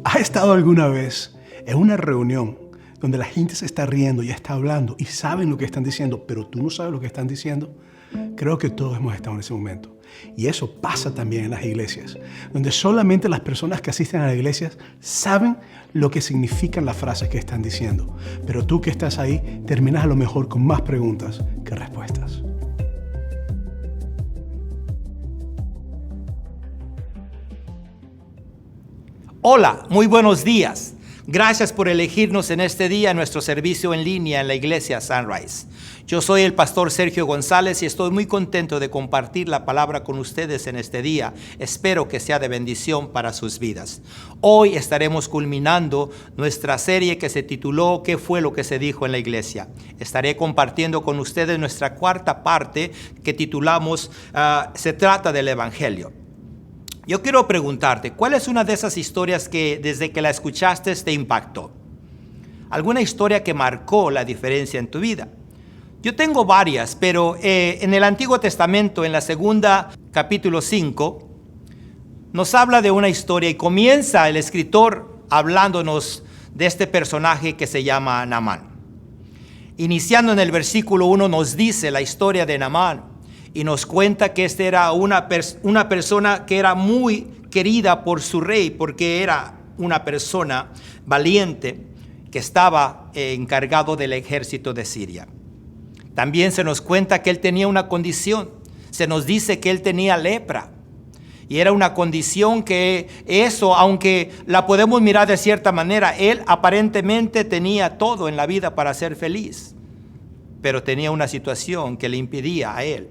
¿Has estado alguna vez en una reunión donde la gente se está riendo y está hablando y saben lo que están diciendo, pero tú no sabes lo que están diciendo? Creo que todos hemos estado en ese momento. Y eso pasa también en las iglesias, donde solamente las personas que asisten a las iglesias saben lo que significan las frases que están diciendo. Pero tú que estás ahí, terminas a lo mejor con más preguntas que respuestas. Hola, muy buenos días. Gracias por elegirnos en este día en nuestro servicio en línea en la iglesia Sunrise. Yo soy el pastor Sergio González y estoy muy contento de compartir la palabra con ustedes en este día. Espero que sea de bendición para sus vidas. Hoy estaremos culminando nuestra serie que se tituló ¿Qué fue lo que se dijo en la iglesia? Estaré compartiendo con ustedes nuestra cuarta parte que titulamos Se trata del Evangelio. Yo quiero preguntarte, ¿cuál es una de esas historias que desde que la escuchaste te impactó? ¿Alguna historia que marcó la diferencia en tu vida? Yo tengo varias, pero en el Antiguo Testamento, en la segunda capítulo 5, nos habla de una historia y comienza el escritor hablándonos de este personaje que se llama Naamán. Iniciando en el versículo 1 nos dice la historia de Naamán. Y nos cuenta que este era una persona que era muy querida por su rey, porque era una persona valiente que estaba encargado del ejército de Siria. También se nos cuenta que él tenía una condición. Se nos dice que él tenía lepra. Y era una condición que eso, aunque la podemos mirar de cierta manera, él aparentemente tenía todo en la vida para ser feliz. Pero tenía una situación que le impedía a él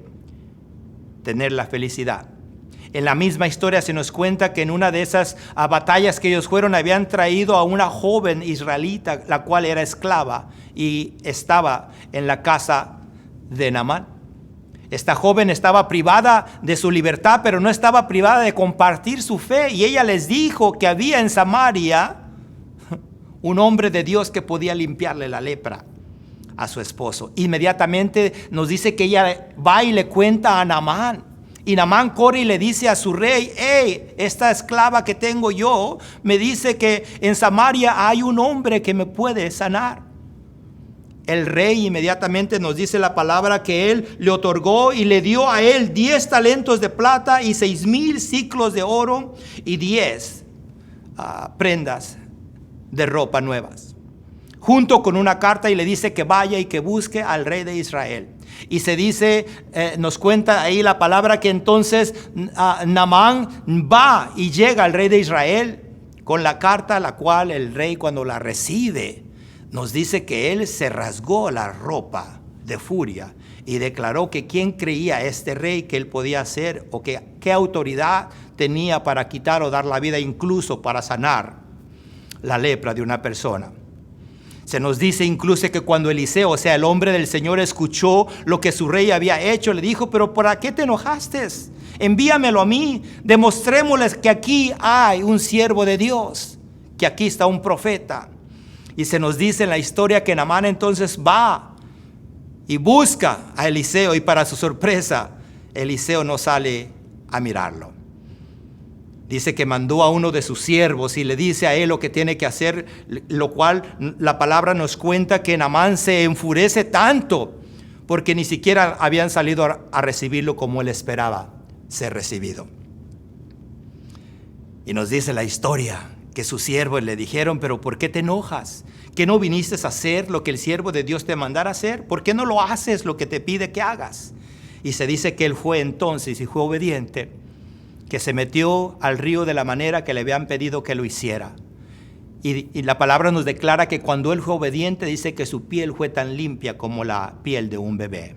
tener la felicidad. En la misma historia se nos cuenta que en una de esas batallas que ellos fueron, habían traído a una joven israelita, la cual era esclava y estaba en la casa de Naamán. Esta joven estaba privada de su libertad, pero no estaba privada de compartir su fe. Y ella les dijo que había en Samaria un hombre de Dios que podía limpiarle la lepra a su esposo. Inmediatamente nos dice que ella va y le cuenta a Naamán. Y Naamán corre y le dice a su rey: hey, esta esclava que tengo yo me dice que en Samaria hay un hombre que me puede sanar. El rey inmediatamente nos dice la palabra que él le otorgó y le dio a él 10 talentos de plata y 6,000 siclos de oro y 10 prendas de ropa nuevas, junto con una carta, y le dice que vaya y que busque al rey de Israel. Y se dice, nos cuenta ahí la palabra que entonces Naamán va y llega al rey de Israel con la carta, la cual el rey, cuando la recibe, nos dice que él se rasgó la ropa de furia y declaró que quién creía a este rey que él podía hacer, o que qué autoridad tenía para quitar o dar la vida, incluso para sanar la lepra de una persona. Se nos dice incluso que cuando Eliseo, o sea, el hombre del Señor, escuchó lo que su rey había hecho, le dijo: pero ¿para qué te enojaste? Envíamelo a mí, demostrémosles que aquí hay un siervo de Dios, que aquí está un profeta. Y se nos dice en la historia que Naamán entonces va y busca a Eliseo, y para su sorpresa, Eliseo no sale a mirarlo. Dice que mandó a uno de sus siervos y le dice a él lo que tiene que hacer, lo cual la palabra nos cuenta que Naamán se enfurece tanto porque ni siquiera habían salido a recibirlo como él esperaba ser recibido. Y nos dice la historia que sus siervos le dijeron: pero ¿por qué te enojas? ¿Que no viniste a hacer lo que el siervo de Dios te mandara hacer? ¿Por qué no lo haces lo que te pide que hagas? Y se dice que él fue entonces y fue obediente, que se metió al río de la manera que le habían pedido que lo hiciera. Y la palabra nos declara que cuando él fue obediente, dice que su piel fue tan limpia como la piel de un bebé.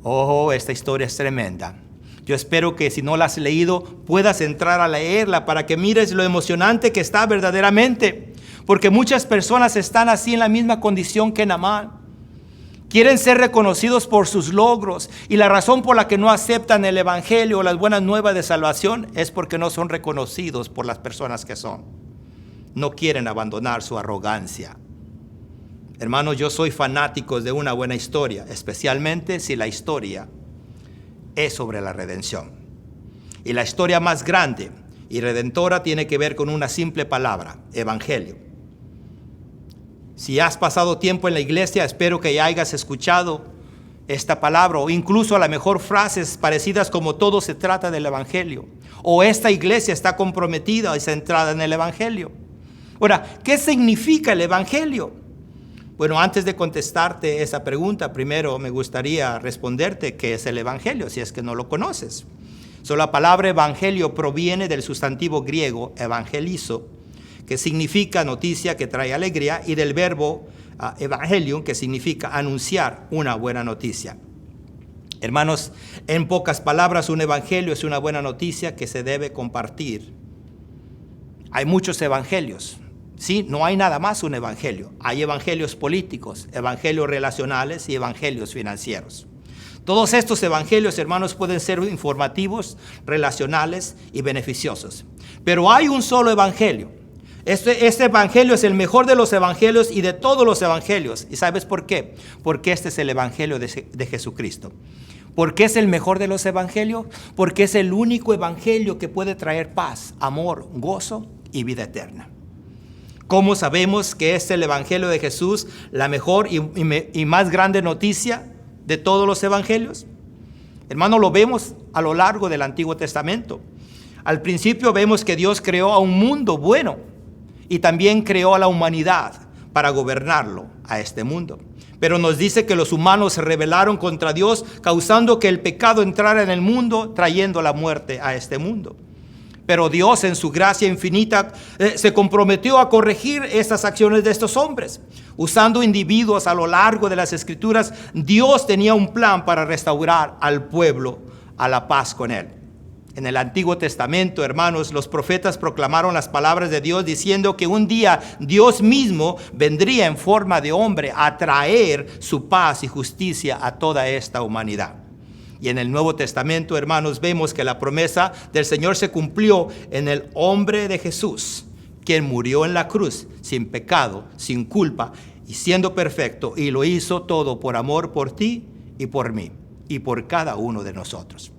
Oh, esta historia es tremenda. Yo espero que si no la has leído, puedas entrar a leerla para que mires lo emocionante que está verdaderamente. Porque muchas personas están así en la misma condición que Naamán. Quieren ser reconocidos por sus logros, y la razón por la que no aceptan el evangelio o las buenas nuevas de salvación es porque no son reconocidos por las personas que son. No quieren abandonar su arrogancia. Hermanos, yo soy fanático de una buena historia, especialmente si la historia es sobre la redención. Y la historia más grande Y redentora tiene que ver con una simple palabra, evangelio. Si has pasado tiempo en la iglesia, espero que ya hayas escuchado esta palabra, o incluso a lo mejor frases parecidas como todo se trata del evangelio, o esta iglesia está comprometida y centrada en el evangelio. Ahora, ¿qué significa el evangelio? Bueno, antes de contestarte esa pregunta, primero me gustaría responderte qué es el evangelio, si es que no lo conoces. La palabra evangelio proviene del sustantivo griego evangelizo, que significa noticia que trae alegría, y del verbo evangelium, que significa anunciar una buena noticia. Hermanos, en pocas palabras, un evangelio es una buena noticia que se debe compartir. Hay muchos evangelios. Sí, no hay nada más un evangelio. Hay evangelios políticos, evangelios relacionales y evangelios financieros. Todos estos evangelios, hermanos, pueden ser informativos, relacionales y beneficiosos. Pero hay un solo evangelio. Este evangelio es el mejor de los evangelios y de todos los evangelios. ¿Y sabes por qué? Porque este es el evangelio de Jesucristo. ¿Por qué es el mejor de los evangelios? Porque es el único evangelio que puede traer paz, amor, gozo y vida eterna. ¿Cómo sabemos que es el evangelio de Jesús la mejor y más grande noticia de todos los evangelios? Hermano, lo vemos a lo largo del Antiguo Testamento. Al principio vemos que Dios creó a un mundo bueno y también creó a la humanidad para gobernarlo a este mundo. Pero nos dice que los humanos se rebelaron contra Dios, causando que el pecado entrara en el mundo, trayendo la muerte a este mundo. Pero Dios, en su gracia infinita, se comprometió a corregir estas acciones de estos hombres. Usando individuos a lo largo de las Escrituras, Dios tenía un plan para restaurar al pueblo a la paz con él. En el Antiguo Testamento, hermanos, los profetas proclamaron las palabras de Dios diciendo que un día Dios mismo vendría en forma de hombre a traer su paz y justicia a toda esta humanidad. Y en el Nuevo Testamento, hermanos, vemos que la promesa del Señor se cumplió en el hombre de Jesús, quien murió en la cruz sin pecado, sin culpa y siendo perfecto, y lo hizo todo por amor por ti y por mí y por cada uno de nosotros.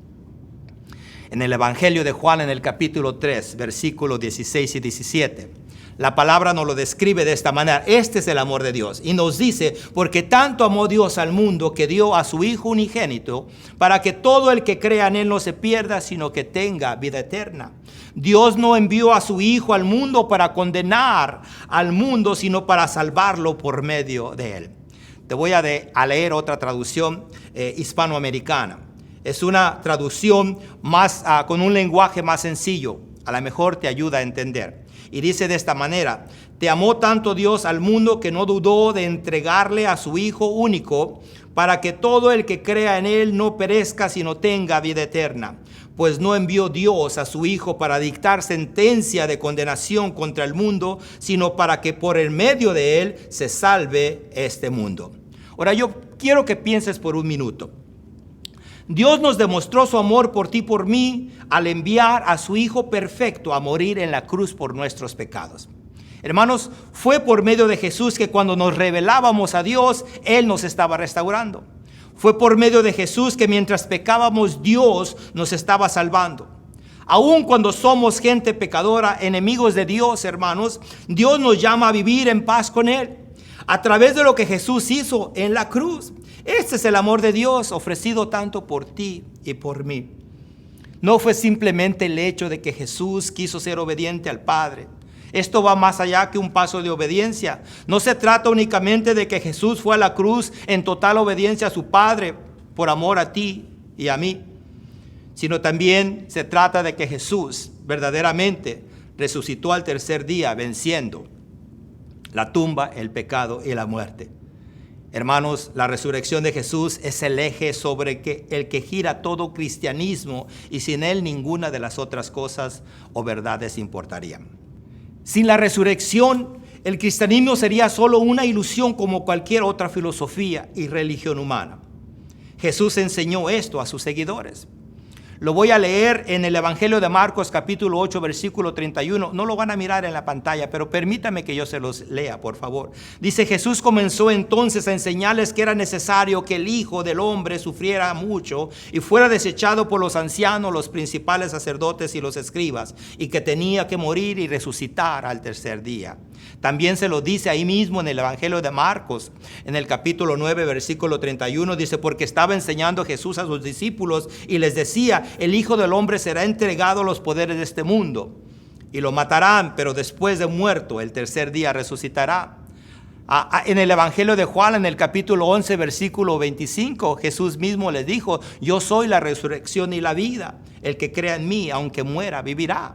En el Evangelio de Juan, en el capítulo 3, versículos 16 y 17, la palabra nos lo describe de esta manera. Este es el amor de Dios. Y nos dice, porque tanto amó Dios al mundo que dio a su Hijo unigénito, para que todo el que crea en él no se pierda, sino que tenga vida eterna. Dios no envió a su Hijo al mundo para condenar al mundo, sino para salvarlo por medio de él. Te voy a leer otra traducción hispanoamericana. Es una traducción más con un lenguaje más sencillo. A lo mejor te ayuda a entender. Y dice de esta manera: te amó tanto Dios al mundo que no dudó de entregarle a su Hijo único, para que todo el que crea en él no perezca, sino tenga vida eterna. Pues no envió Dios a su Hijo para dictar sentencia de condenación contra el mundo, sino para que por el medio de él se salve este mundo. Ahora yo quiero que pienses por un minuto. Dios nos demostró su amor por ti y por mí al enviar a su Hijo perfecto a morir en la cruz por nuestros pecados. Hermanos, fue por medio de Jesús que cuando nos rebelábamos a Dios, Él nos estaba restaurando. Fue por medio de Jesús que mientras pecábamos, Dios nos estaba salvando. Aun cuando somos gente pecadora, enemigos de Dios, hermanos, Dios nos llama a vivir en paz con Él, a través de lo que Jesús hizo en la cruz. Este es el amor de Dios ofrecido tanto por ti y por mí. No fue simplemente el hecho de que Jesús quiso ser obediente al Padre. Esto va más allá que un paso de obediencia. No se trata únicamente de que Jesús fue a la cruz en total obediencia a su Padre por amor a ti y a mí, sino también se trata de que Jesús verdaderamente resucitó al tercer día, venciendo la tumba, el pecado y la muerte. Hermanos, la resurrección de Jesús es el eje sobre el que gira todo cristianismo, y sin él ninguna de las otras cosas o verdades importarían. Sin la resurrección, el cristianismo sería solo una ilusión como cualquier otra filosofía y religión humana. Jesús enseñó esto a sus seguidores. Lo voy a leer en el Evangelio de Marcos, capítulo 8, versículo 31. No lo van a mirar en la pantalla, pero permítame que yo se los lea, por favor. Dice: Jesús comenzó entonces a enseñarles que era necesario que el Hijo del Hombre sufriera mucho y fuera desechado por los ancianos, los principales sacerdotes y los escribas, y que tenía que morir y resucitar al tercer día. También se lo dice ahí mismo en el Evangelio de Marcos, en el capítulo 9, versículo 31, dice: porque estaba enseñando Jesús a sus discípulos y les decía: el Hijo del Hombre será entregado a los poderes de este mundo y lo matarán, pero después de muerto, el tercer día resucitará. En el Evangelio de Juan, en el capítulo 11, versículo 25, Jesús mismo les dijo: yo soy la resurrección y la vida. El que crea en mí, aunque muera, vivirá.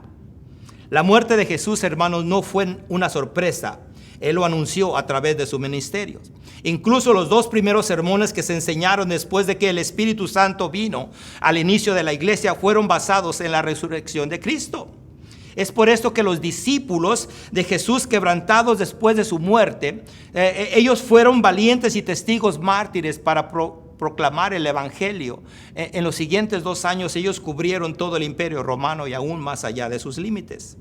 La muerte de Jesús, hermanos, no fue una sorpresa. Él lo anunció a través de sus ministerios. Incluso los 2 primeros sermones que se enseñaron después de que el Espíritu Santo vino al inicio de la iglesia fueron basados en la resurrección de Cristo. Es por esto que los discípulos de Jesús, quebrantados después de su muerte, ellos fueron valientes y testigos mártires para proclamar el Evangelio. En los siguientes 2 años ellos cubrieron todo el imperio romano y aún más allá de sus límites.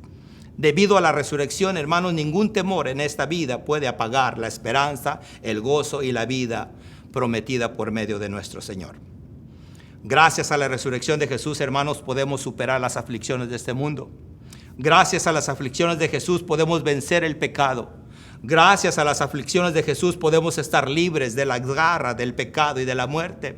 Debido a la resurrección, hermanos, ningún temor en esta vida puede apagar la esperanza, el gozo y la vida prometida por medio de nuestro Señor. Gracias a la resurrección de Jesús, hermanos, podemos superar las aflicciones de este mundo. Gracias a las aflicciones de Jesús podemos vencer el pecado. Gracias a las aflicciones de Jesús podemos estar libres de la garra del pecado y de la muerte.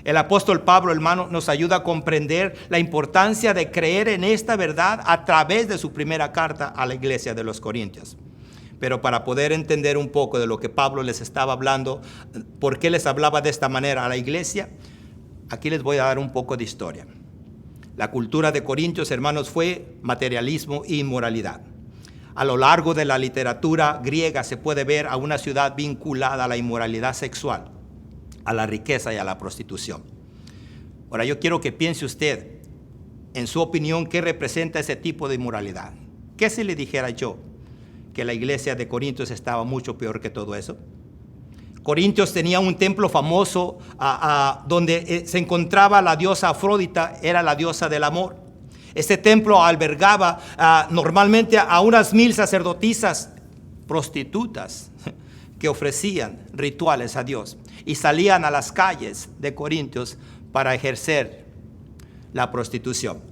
El apóstol Pablo, hermano, nos ayuda a comprender la importancia de creer en esta verdad a través de su primera carta a la iglesia de los Corintios. Pero para poder entender un poco de lo que Pablo les estaba hablando, por qué les hablaba de esta manera a la iglesia, aquí les voy a dar un poco de historia. La cultura de Corintios, hermanos, fue materialismo e inmoralidad. A lo largo de la literatura griega se puede ver a una ciudad vinculada a la inmoralidad sexual, a la riqueza y a la prostitución. Ahora yo quiero que piense usted, en su opinión, ¿qué representa ese tipo de inmoralidad? ¿Qué si le dijera yo que la iglesia de Corintios estaba mucho peor que todo eso? Corintios tenía un templo famoso donde se encontraba la diosa Afrodita, era la diosa del amor. Este templo albergaba normalmente a unas 1000 sacerdotisas prostitutas que ofrecían rituales a Dios y salían a las calles de Corintios para ejercer la prostitución.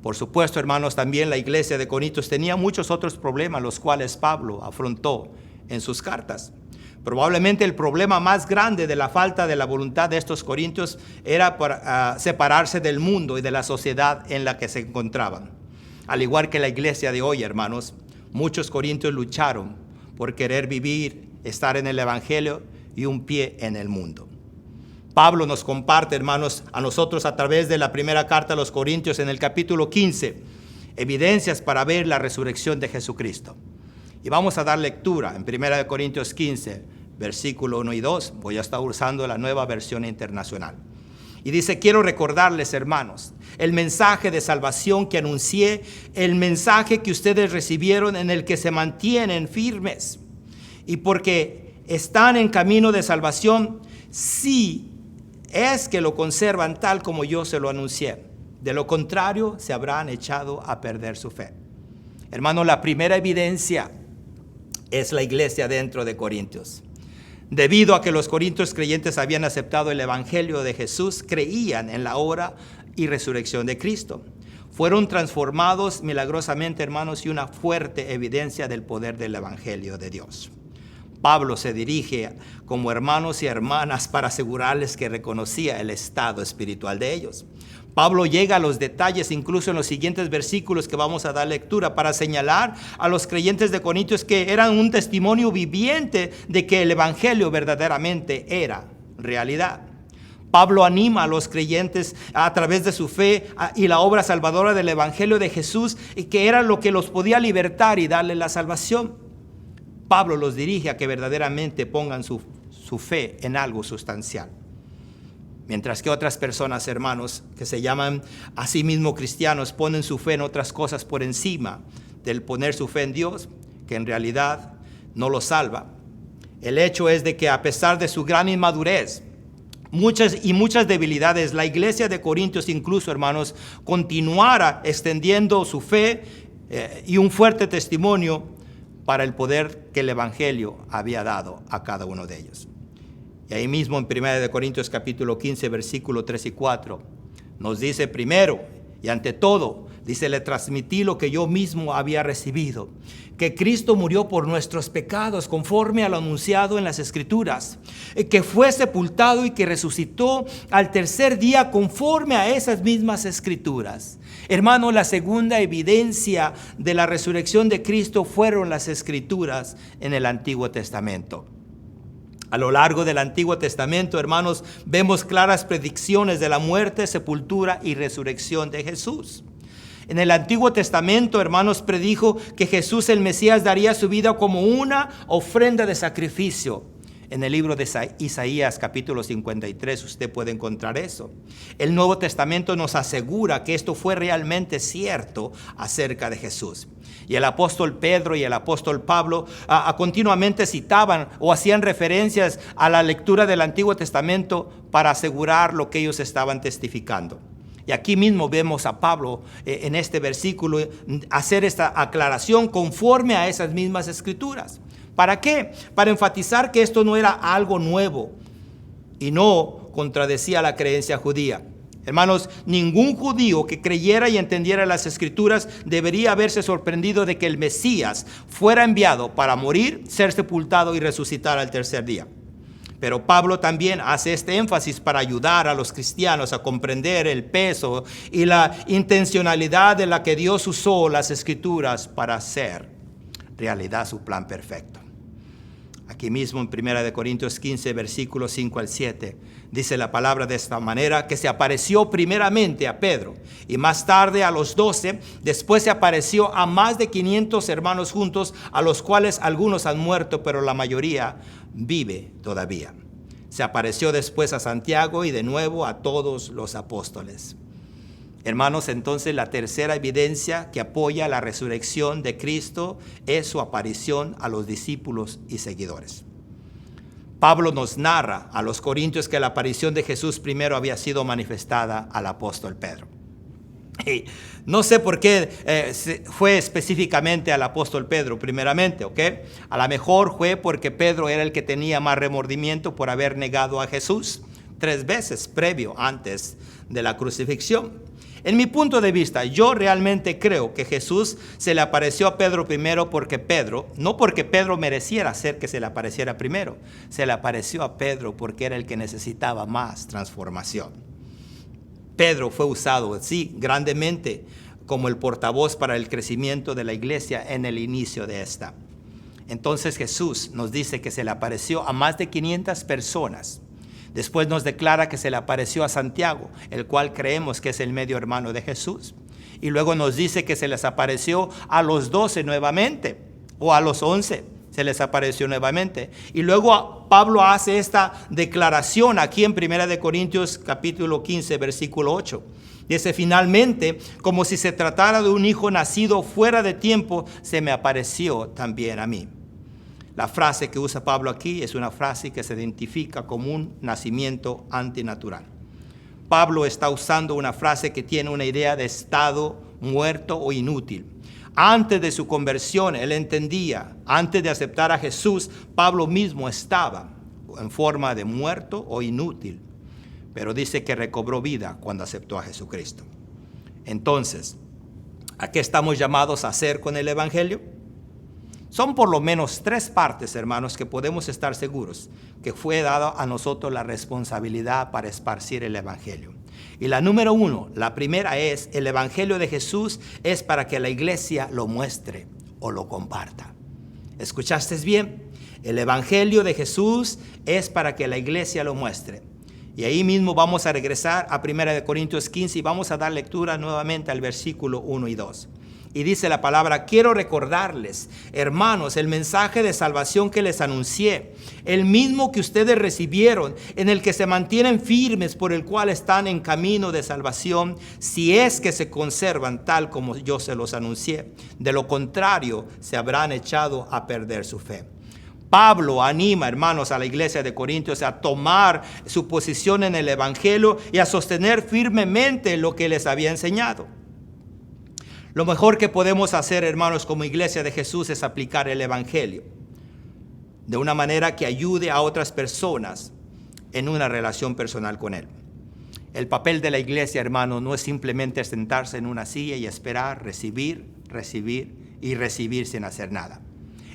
Por supuesto, hermanos, también la iglesia de Corintios tenía muchos otros problemas, los cuales Pablo afrontó en sus cartas. Probablemente el problema más grande de la falta de la voluntad de estos corintios era para separarse del mundo y de la sociedad en la que se encontraban. Al igual que la iglesia de hoy, hermanos, muchos corintios lucharon por querer vivir, estar en el Evangelio y un pie en el mundo. Pablo nos comparte, hermanos, a nosotros a través de la primera carta a los Corintios en el capítulo 15, evidencias para ver la resurrección de Jesucristo. Y vamos a dar lectura en 1 Corintios 15, versículo 1 y 2. Voy a estar usando la Nueva Versión Internacional. Y dice: quiero recordarles, hermanos, el mensaje de salvación que anuncié, el mensaje que ustedes recibieron, en el que se mantienen firmes. Y porque están en camino de salvación, sí es que lo conservan tal como yo se lo anuncié. De lo contrario, se habrán echado a perder su fe. Hermano, la primera evidencia es la iglesia dentro de Corintios. Debido a que los corintios creyentes habían aceptado el Evangelio de Jesús, creían en la obra y resurrección de Cristo. Fueron transformados milagrosamente, hermanos, y una fuerte evidencia del poder del Evangelio de Dios. Pablo se dirige como hermanos y hermanas para asegurarles que reconocía el estado espiritual de ellos. Pablo llega a los detalles incluso en los siguientes versículos que vamos a dar lectura para señalar a los creyentes de Corintios que eran un testimonio viviente de que el Evangelio verdaderamente era realidad. Pablo anima a los creyentes a través de su fe y la obra salvadora del Evangelio de Jesús, y que era lo que los podía libertar y darle la salvación. Pablo los dirige a que verdaderamente pongan su fe en algo sustancial. Mientras que otras personas, hermanos, que se llaman a sí mismos cristianos, ponen su fe en otras cosas por encima del poner su fe en Dios, que en realidad no los salva. El hecho es de que a pesar de su gran inmadurez, muchas debilidades, la iglesia de Corintios incluso, hermanos, continuara extendiendo su fe y un fuerte testimonio para el poder que el evangelio había dado a cada uno de ellos. Y ahí mismo en 1 Corintios capítulo 15, versículo 3 y 4, nos dice: primero y ante todo, dice, le transmití lo que yo mismo había recibido, que Cristo murió por nuestros pecados conforme a lo anunciado en las Escrituras, que fue sepultado y que resucitó al tercer día conforme a esas mismas Escrituras. Hermano, la segunda evidencia de la resurrección de Cristo fueron las Escrituras en el Antiguo Testamento. A lo largo del Antiguo Testamento, hermanos, vemos claras predicciones de la muerte, sepultura y resurrección de Jesús. En el Antiguo Testamento, hermanos, predijo que Jesús el Mesías daría su vida como una ofrenda de sacrificio. En el libro de Isaías capítulo 53 usted puede encontrar eso. El Nuevo Testamento nos asegura que esto fue realmente cierto acerca de Jesús. Y el apóstol Pedro y el apóstol Pablo continuamente citaban o hacían referencias a la lectura del Antiguo Testamento para asegurar lo que ellos estaban testificando. Y aquí mismo vemos a Pablo en este versículo hacer esta aclaración conforme a esas mismas escrituras. ¿Para qué? Para enfatizar que esto no era algo nuevo y no contradecía la creencia judía. Hermanos, ningún judío que creyera y entendiera las escrituras debería haberse sorprendido de que el Mesías fuera enviado para morir, ser sepultado y resucitar al tercer día. Pero Pablo también hace este énfasis para ayudar a los cristianos a comprender el peso y la intencionalidad de la que Dios usó las escrituras para hacer realidad su plan perfecto. Aquí mismo en 1 Corintios 15, versículos 5 al 7, dice la palabra de esta manera: que se apareció primeramente a Pedro y más tarde a los 12, después se apareció a más de 500 hermanos juntos, a los cuales algunos han muerto, pero la mayoría vive todavía. Se apareció después a Santiago y de nuevo a todos los apóstoles. Hermanos, entonces la tercera evidencia que apoya la resurrección de Cristo es su aparición a los discípulos y seguidores. Pablo nos narra a los corintios que la aparición de Jesús primero había sido manifestada al apóstol Pedro. Y no sé por qué fue específicamente al apóstol Pedro primeramente, ¿ok? A lo mejor fue porque Pedro era el que tenía más remordimiento por haber negado a Jesús 3 veces previo antes de la crucifixión. En mi punto de vista, yo realmente creo que Jesús se le apareció a Pedro primero no porque Pedro mereciera ser que se le apareciera primero, se le apareció a Pedro porque era el que necesitaba más transformación. Pedro fue usado, sí, grandemente como el portavoz para el crecimiento de la iglesia en el inicio de esta. Entonces Jesús nos dice que se le apareció a más de 500 personas. Después nos declara que se le apareció a Santiago, el cual creemos que es el medio hermano de Jesús. Y luego nos dice que se les apareció a los 12 nuevamente, o a los 11 se les apareció nuevamente. Y luego Pablo hace esta declaración aquí en 1 Corintios capítulo 15, versículo 8. Dice: finalmente, como si se tratara de un hijo nacido fuera de tiempo, se me apareció también a mí. La frase que usa Pablo aquí es una frase que se identifica como un nacimiento antinatural. Pablo está usando una frase que tiene una idea de estado muerto o inútil. Antes de su conversión, él entendía, antes de aceptar a Jesús, Pablo mismo estaba en forma de muerto o inútil. Pero dice que recobró vida cuando aceptó a Jesucristo. Entonces, ¿a qué estamos llamados a hacer con el evangelio? Son por lo menos 3 partes, hermanos, que podemos estar seguros que fue dada a nosotros la responsabilidad para esparcir el evangelio. Y la número 1, la primera es: el evangelio de Jesús es para que la iglesia lo muestre o lo comparta. ¿Escuchaste bien? El evangelio de Jesús es para que la iglesia lo muestre. Y ahí mismo vamos a regresar a 1 Corintios 15 y vamos a dar lectura nuevamente al versículo 1 y 2. Y dice la palabra: quiero recordarles, hermanos, el mensaje de salvación que les anuncié, el mismo que ustedes recibieron, en el que se mantienen firmes, por el cual están en camino de salvación, si es que se conservan tal como yo se los anuncié. De lo contrario, se habrán echado a perder su fe. Pablo anima, hermanos, a la iglesia de Corintios a tomar su posición en el evangelio y a sostener firmemente lo que les había enseñado. Lo mejor que podemos hacer, hermanos, como iglesia de Jesús es aplicar el evangelio de una manera que ayude a otras personas en una relación personal con Él. El papel de la iglesia, hermanos, no es simplemente sentarse en una silla y esperar, recibir y recibir sin hacer nada.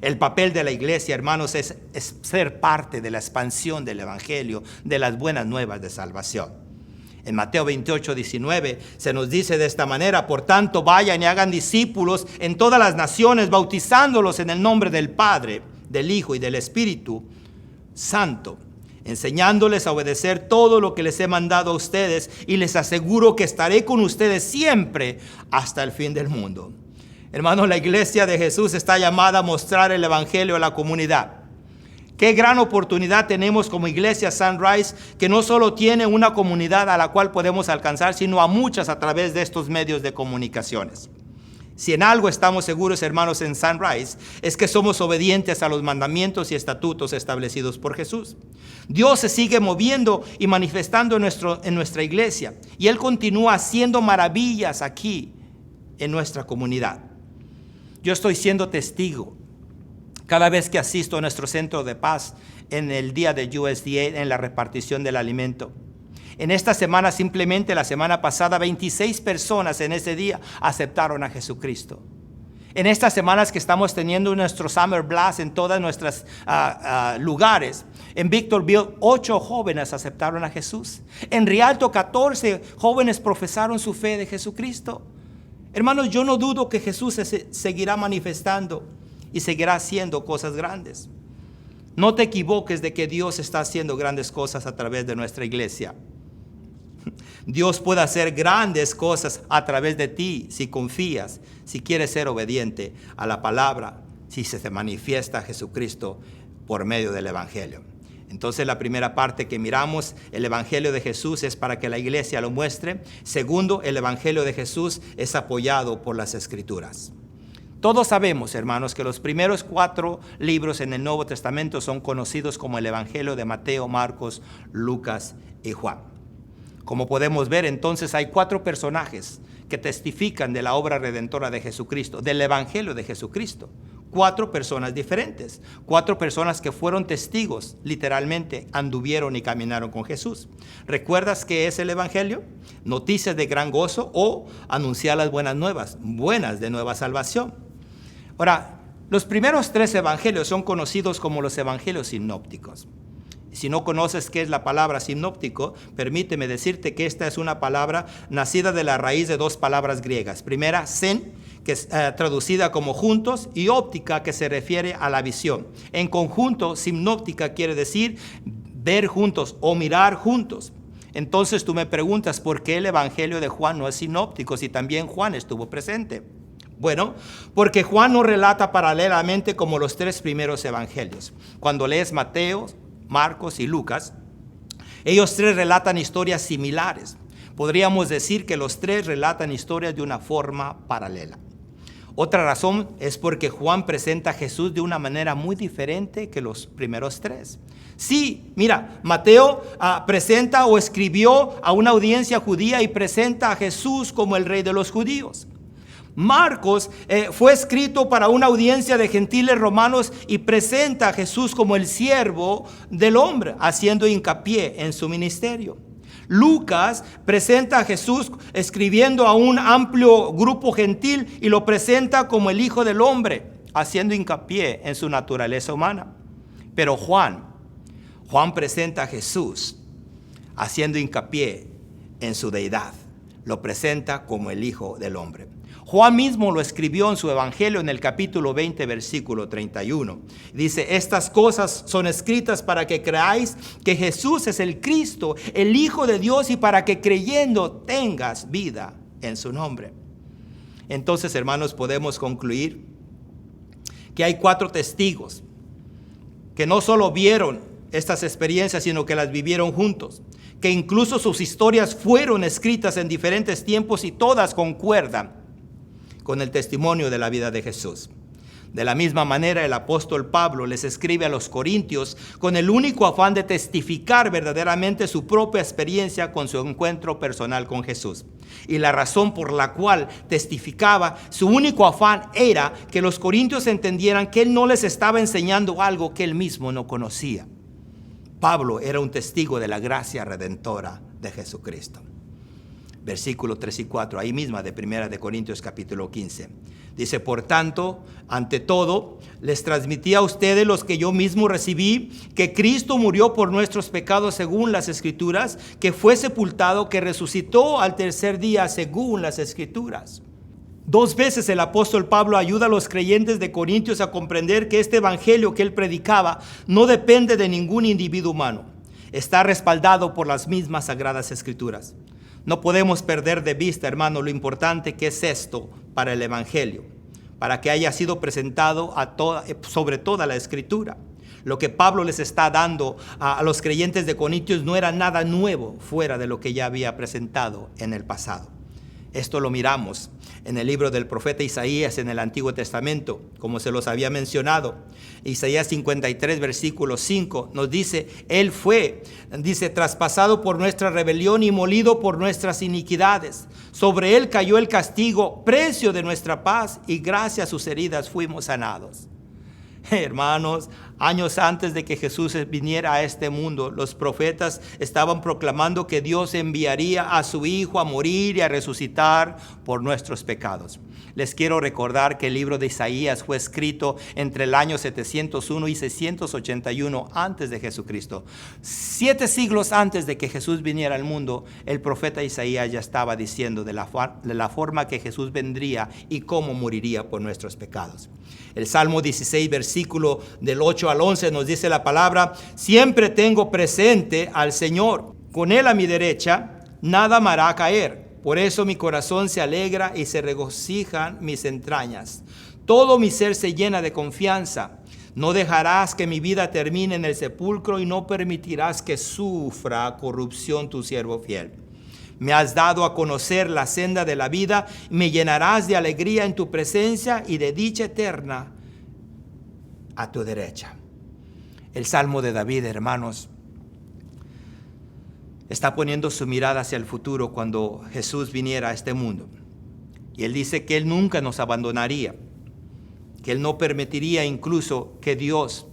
El papel de la iglesia, hermanos, es ser parte de la expansión del evangelio, de las buenas nuevas de salvación. En Mateo 28, 19 se nos dice de esta manera: por tanto, vayan y hagan discípulos en todas las naciones, bautizándolos en el nombre del Padre, del Hijo y del Espíritu Santo, enseñándoles a obedecer todo lo que les he mandado a ustedes, y les aseguro que estaré con ustedes siempre hasta el fin del mundo. Hermanos, la iglesia de Jesús está llamada a mostrar el evangelio a la comunidad. Qué gran oportunidad tenemos como iglesia Sunrise, que no solo tiene una comunidad a la cual podemos alcanzar, sino a muchas a través de estos medios de comunicaciones. Si en algo estamos seguros, hermanos, en Sunrise, es que somos obedientes a los mandamientos y estatutos establecidos por Jesús. Dios se sigue moviendo y manifestando en nuestra iglesia, y Él continúa haciendo maravillas aquí en nuestra comunidad. Yo estoy siendo testigo cada vez que asisto a nuestro centro de paz en el día de USDA, en la repartición del alimento. En esta semana, simplemente la semana pasada, 26 personas en ese día aceptaron a Jesucristo. En estas semanas que estamos teniendo nuestro Summer Blast en todas nuestras lugares, en Victorville 8 jóvenes aceptaron a Jesús. En Rialto 14 jóvenes profesaron su fe de Jesucristo. Hermanos, yo no dudo que Jesús se seguirá manifestando y seguirá haciendo cosas grandes. No te equivoques de que Dios está haciendo grandes cosas a través de nuestra iglesia. Dios puede hacer grandes cosas a través de ti si confías, si quieres ser obediente a la palabra, si se te manifiesta Jesucristo por medio del evangelio. Entonces, la primera parte que miramos, el evangelio de Jesús, es para que la iglesia lo muestre. Segundo, el evangelio de Jesús es apoyado por las escrituras. Todos sabemos, hermanos, que los primeros 4 libros en el Nuevo Testamento son conocidos como el evangelio de Mateo, Marcos, Lucas y Juan. Como podemos ver, entonces hay 4 personajes que testifican de la obra redentora de Jesucristo, del evangelio de Jesucristo. 4 personas diferentes, 4 personas que fueron testigos, literalmente anduvieron y caminaron con Jesús. ¿Recuerdas qué es el evangelio? Noticias de gran gozo, o anunciar las buenas nuevas, buenas de nueva salvación. Ahora, los primeros 3 evangelios son conocidos como los evangelios sinópticos. Si no conoces qué es la palabra sinóptico, permíteme decirte que esta es una palabra nacida de la raíz de 2 palabras griegas. Primera, sen, que es traducida como juntos, y óptica, que se refiere a la visión. En conjunto, sinóptica quiere decir ver juntos o mirar juntos. Entonces tú me preguntas, ¿por qué el evangelio de Juan no es sinóptico si también Juan estuvo presente? Bueno, porque Juan no relata paralelamente como los 3 primeros evangelios. Cuando lees Mateo, Marcos y Lucas, ellos 3 relatan historias similares. Podríamos decir que los 3 relatan historias de una forma paralela. Otra razón es porque Juan presenta a Jesús de una manera muy diferente que los primeros 3. Sí, mira, Mateo presenta o escribió a una audiencia judía y presenta a Jesús como el rey de los judíos. Marcos fue escrito para una audiencia de gentiles romanos y presenta a Jesús como el siervo del hombre, haciendo hincapié en su ministerio. Lucas presenta a Jesús escribiendo a un amplio grupo gentil y lo presenta como el Hijo del Hombre, haciendo hincapié en su naturaleza humana. Pero Juan presenta a Jesús haciendo hincapié en su deidad. Lo presenta como el Hijo del Hombre. Juan mismo lo escribió en su evangelio en el capítulo 20, versículo 31. Dice: estas cosas son escritas para que creáis que Jesús es el Cristo, el Hijo de Dios, y para que creyendo tengas vida en su nombre. Entonces, hermanos, podemos concluir que hay 4 testigos que no solo vieron estas experiencias, sino que las vivieron juntos, que incluso sus historias fueron escritas en diferentes tiempos y todas concuerdan con el testimonio de la vida de Jesús. De la misma manera, el apóstol Pablo les escribe a los corintios con el único afán de testificar verdaderamente su propia experiencia con su encuentro personal con Jesús. Y la razón por la cual testificaba, su único afán era que los corintios entendieran que él no les estaba enseñando algo que él mismo no conocía. Pablo era un testigo de la gracia redentora de Jesucristo. Versículos 3 y 4, ahí misma de 1 de Corintios capítulo 15. Dice, por tanto, ante todo, les transmití a ustedes los que yo mismo recibí, que Cristo murió por nuestros pecados según las Escrituras, que fue sepultado, que resucitó al tercer día según las Escrituras. 2 veces el apóstol Pablo ayuda a los creyentes de Corintios a comprender que este evangelio que él predicaba no depende de ningún individuo humano. Está respaldado por las mismas sagradas Escrituras. No podemos perder de vista, hermano, lo importante que es esto para el evangelio, para que haya sido presentado sobre toda la Escritura. Lo que Pablo les está dando a los creyentes de Corintios no era nada nuevo fuera de lo que ya había presentado en el pasado. Esto lo miramos en el libro del profeta Isaías en el Antiguo Testamento, como se los había mencionado. Isaías 53, versículo 5 nos dice, Él fue, traspasado por nuestra rebelión y molido por nuestras iniquidades. Sobre Él cayó el castigo, precio de nuestra paz, y gracias a sus heridas fuimos sanados. Hermanos, años antes de que Jesús viniera a este mundo, los profetas estaban proclamando que Dios enviaría a su Hijo a morir y a resucitar por nuestros pecados. Les quiero recordar que el libro de Isaías fue escrito entre el año 701 y 681 antes de Jesucristo. 7 siglos antes de que Jesús viniera al mundo, el profeta Isaías ya estaba diciendo de la forma que Jesús vendría y cómo moriría por nuestros pecados. El Salmo 16, versículo del 8 al 11 nos dice la palabra, siempre tengo presente al Señor, con Él a mi derecha, nada me hará caer. Por eso mi corazón se alegra y se regocijan mis entrañas. Todo mi ser se llena de confianza. No dejarás que mi vida termine en el sepulcro y no permitirás que sufra corrupción tu siervo fiel. Me has dado a conocer la senda de la vida, me llenarás de alegría en tu presencia y de dicha eterna a tu derecha. El Salmo de David, hermanos, está poniendo su mirada hacia el futuro cuando Jesús viniera a este mundo. Y él dice que él nunca nos abandonaría, que él no permitiría incluso que Dios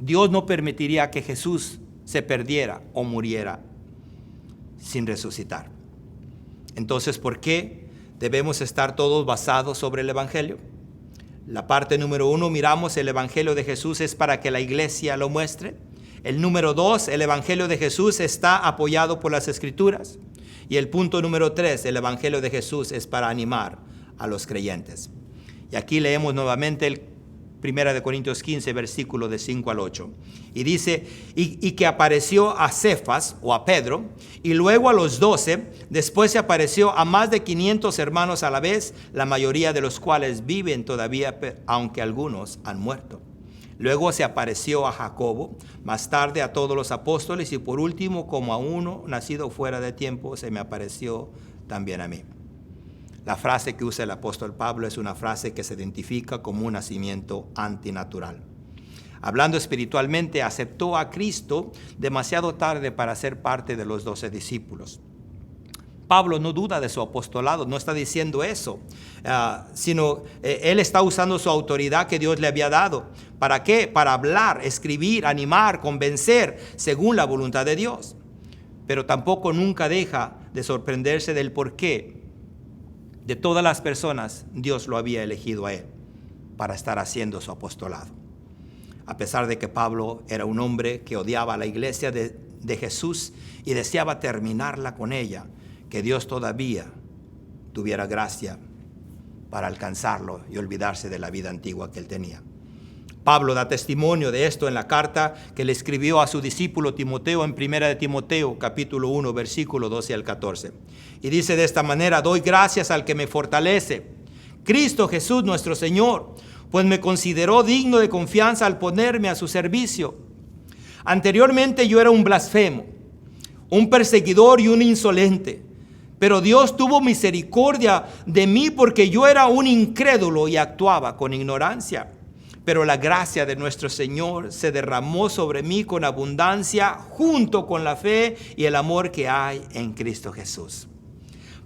no permitiría que Jesús se perdiera o muriera sin resucitar. Entonces, ¿por qué debemos estar todos basados sobre el Evangelio? La parte número 1, miramos el Evangelio de Jesús es para que la iglesia lo muestre. El número 2, el Evangelio de Jesús está apoyado por las Escrituras. Y el punto número 3, el Evangelio de Jesús es para animar a los creyentes. Y aquí leemos nuevamente el 1 de Corintios 15, versículo de 5 al 8. Y dice, y que apareció a Cefas o a Pedro, y luego a los 12, después se apareció a más de 500 hermanos a la vez, la mayoría de los cuales viven todavía, aunque algunos han muerto. Luego se apareció a Jacobo, más tarde a todos los apóstoles, y por último, como a uno nacido fuera de tiempo, se me apareció también a mí. La frase que usa el apóstol Pablo es una frase que se identifica como un nacimiento antinatural. Hablando espiritualmente, aceptó a Cristo demasiado tarde para ser parte de los 12 discípulos. Pablo no duda de su apostolado, no está diciendo eso, sino él está usando su autoridad que Dios le había dado. ¿Para qué? Para hablar, escribir, animar, convencer, según la voluntad de Dios. Pero tampoco nunca deja de sorprenderse del porqué. De todas las personas, Dios lo había elegido a él para estar haciendo su apostolado. A pesar de que Pablo era un hombre que odiaba a la iglesia de Jesús y deseaba terminarla con ella, que Dios todavía tuviera gracia para alcanzarlo y olvidarse de la vida antigua que él tenía. Pablo da testimonio de esto en la carta que le escribió a su discípulo Timoteo en 1 de Timoteo, capítulo 1, versículo 12 al 14. Y dice de esta manera, doy gracias al que me fortalece, Cristo Jesús nuestro Señor, pues me consideró digno de confianza al ponerme a su servicio. Anteriormente yo era un blasfemo, un perseguidor y un insolente, pero Dios tuvo misericordia de mí porque yo era un incrédulo y actuaba con ignorancia. Pero la gracia de nuestro Señor se derramó sobre mí con abundancia, junto con la fe y el amor que hay en Cristo Jesús.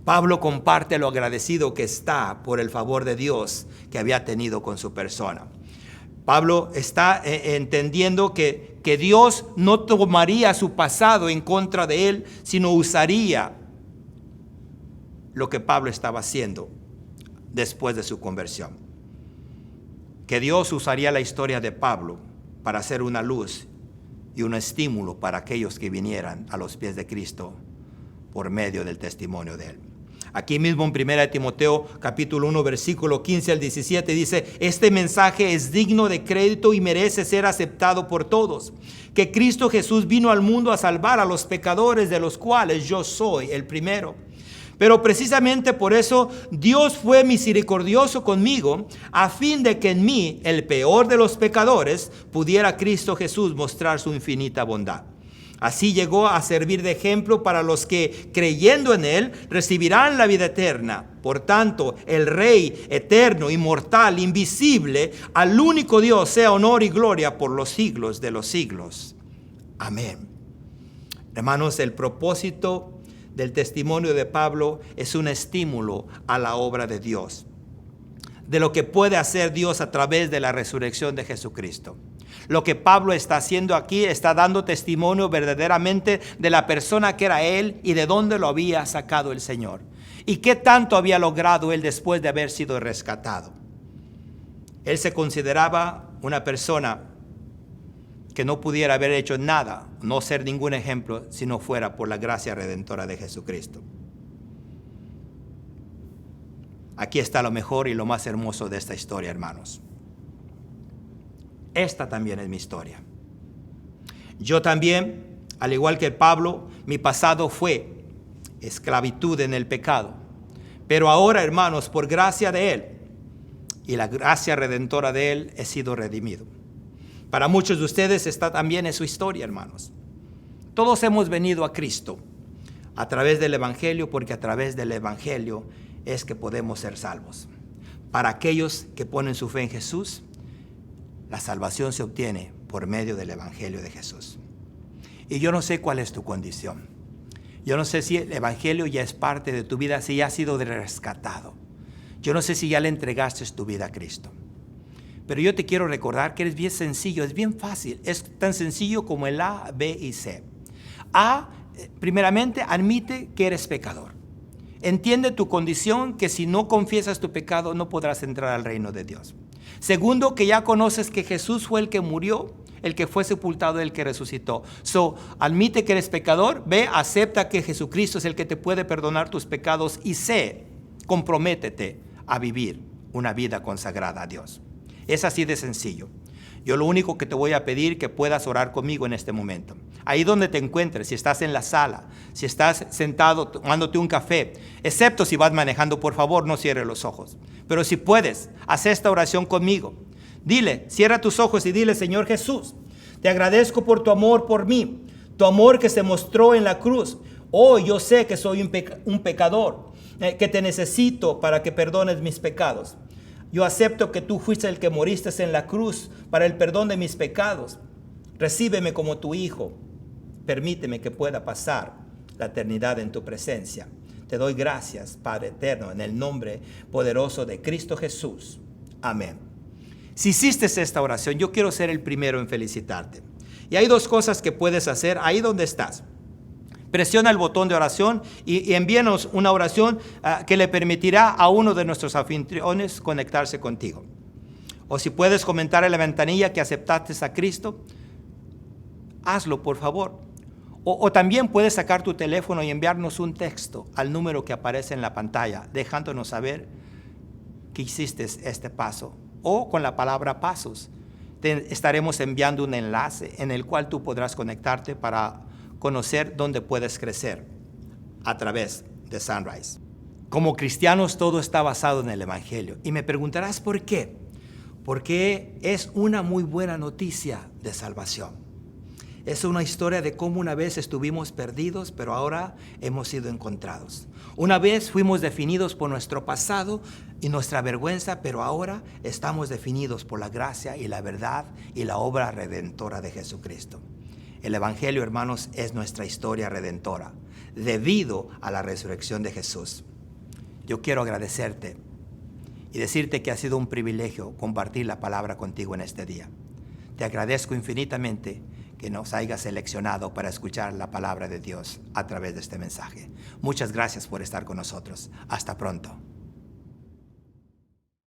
Pablo comparte lo agradecido que está por el favor de Dios que había tenido con su persona. Pablo está entendiendo que Dios no tomaría su pasado en contra de él, sino usaría lo que Pablo estaba haciendo después de su conversión. Que Dios usaría la historia de Pablo para ser una luz y un estímulo para aquellos que vinieran a los pies de Cristo por medio del testimonio de él. Aquí mismo en 1 Timoteo capítulo 1 versículo 15 al 17 dice: este mensaje es digno de crédito y merece ser aceptado por todos, que Cristo Jesús vino al mundo a salvar a los pecadores, de los cuales yo soy el primero. Pero precisamente por eso Dios fue misericordioso conmigo, a fin de que en mí, el peor de los pecadores, pudiera Cristo Jesús mostrar su infinita bondad. Así llegó a servir de ejemplo para los que, creyendo en él, recibirán la vida eterna. Por tanto, el Rey eterno, inmortal, invisible, al único Dios sea honor y gloria por los siglos de los siglos. Amén. Hermanos, el propósito del testimonio de Pablo es un estímulo a la obra de Dios, de lo que puede hacer Dios a través de la resurrección de Jesucristo. Lo que Pablo está haciendo aquí está dando testimonio verdaderamente de la persona que era él y de dónde lo había sacado el Señor, y qué tanto había logrado él después de haber sido rescatado. Él se consideraba una persona que no pudiera haber hecho nada, no ser ningún ejemplo, si no fuera por la gracia redentora de Jesucristo. Aquí está lo mejor y lo más hermoso de esta historia, hermanos. Esta también es mi historia. Yo también, al igual que Pablo, mi pasado fue esclavitud en el pecado. Pero ahora, hermanos, por gracia de Él y la gracia redentora de Él, he sido redimido. Para muchos de ustedes esta también es su historia, hermanos. Todos hemos venido a Cristo a través del Evangelio, porque a través del Evangelio es que podemos ser salvos. Para aquellos que ponen su fe en Jesús, la salvación se obtiene por medio del Evangelio de Jesús. Y yo no sé cuál es tu condición. Yo no sé si el Evangelio ya es parte de tu vida, si ya has sido rescatado. Yo no sé si ya le entregaste tu vida a Cristo. Pero yo te quiero recordar que es bien sencillo, es bien fácil. Es tan sencillo como el A, B y C. A, primeramente, admite que eres pecador. Entiende tu condición, que si no confiesas tu pecado no podrás entrar al reino de Dios. Segundo, que ya conoces que Jesús fue el que murió, el que fue sepultado, el que resucitó. Admite que eres pecador. B, acepta que Jesucristo es el que te puede perdonar tus pecados. Y C, comprométete a vivir una vida consagrada a Dios. Es así de sencillo. Yo lo único que te voy a pedir que puedas orar conmigo en este momento. Ahí donde te encuentres, si estás en la sala, si estás sentado tomándote un café, excepto si vas manejando, por favor no cierres los ojos. Pero si puedes, haz esta oración conmigo. Dile, cierra tus ojos y dile: Señor Jesús, te agradezco por tu amor por mí, tu amor que se mostró en la cruz. Hoy yo sé que soy un pecador, que te necesito para que perdones mis pecados. Yo acepto que tú fuiste el que moriste en la cruz para el perdón de mis pecados. Recíbeme como tu hijo. Permíteme que pueda pasar la eternidad en tu presencia. Te doy gracias, Padre eterno, en el nombre poderoso de Cristo Jesús. Amén. Si hiciste esta oración, yo quiero ser el primero en felicitarte. Y hay dos cosas que puedes hacer ahí donde estás. Presiona el botón de oración y envíanos una oración que le permitirá a uno de nuestros anfitriones conectarse contigo. O si puedes comentar en la ventanilla que aceptaste a Cristo, hazlo, por favor. O también puedes sacar tu teléfono y enviarnos un texto al número que aparece en la pantalla, dejándonos saber que hiciste este paso. O con la palabra pasos, te estaremos enviando un enlace en el cual tú podrás conectarte para conocer dónde puedes crecer a través de Sunrise. Como cristianos, todo está basado en el Evangelio. Y me preguntarás por qué. Porque es una muy buena noticia de salvación. Es una historia de cómo una vez estuvimos perdidos, pero ahora hemos sido encontrados. Una vez fuimos definidos por nuestro pasado y nuestra vergüenza, pero ahora estamos definidos por la gracia y la verdad y la obra redentora de Jesucristo. El Evangelio, hermanos, es nuestra historia redentora, debido a la resurrección de Jesús. Yo quiero agradecerte y decirte que ha sido un privilegio compartir la palabra contigo en este día. Te agradezco infinitamente que nos hayas seleccionado para escuchar la palabra de Dios a través de este mensaje. Muchas gracias por estar con nosotros. Hasta pronto.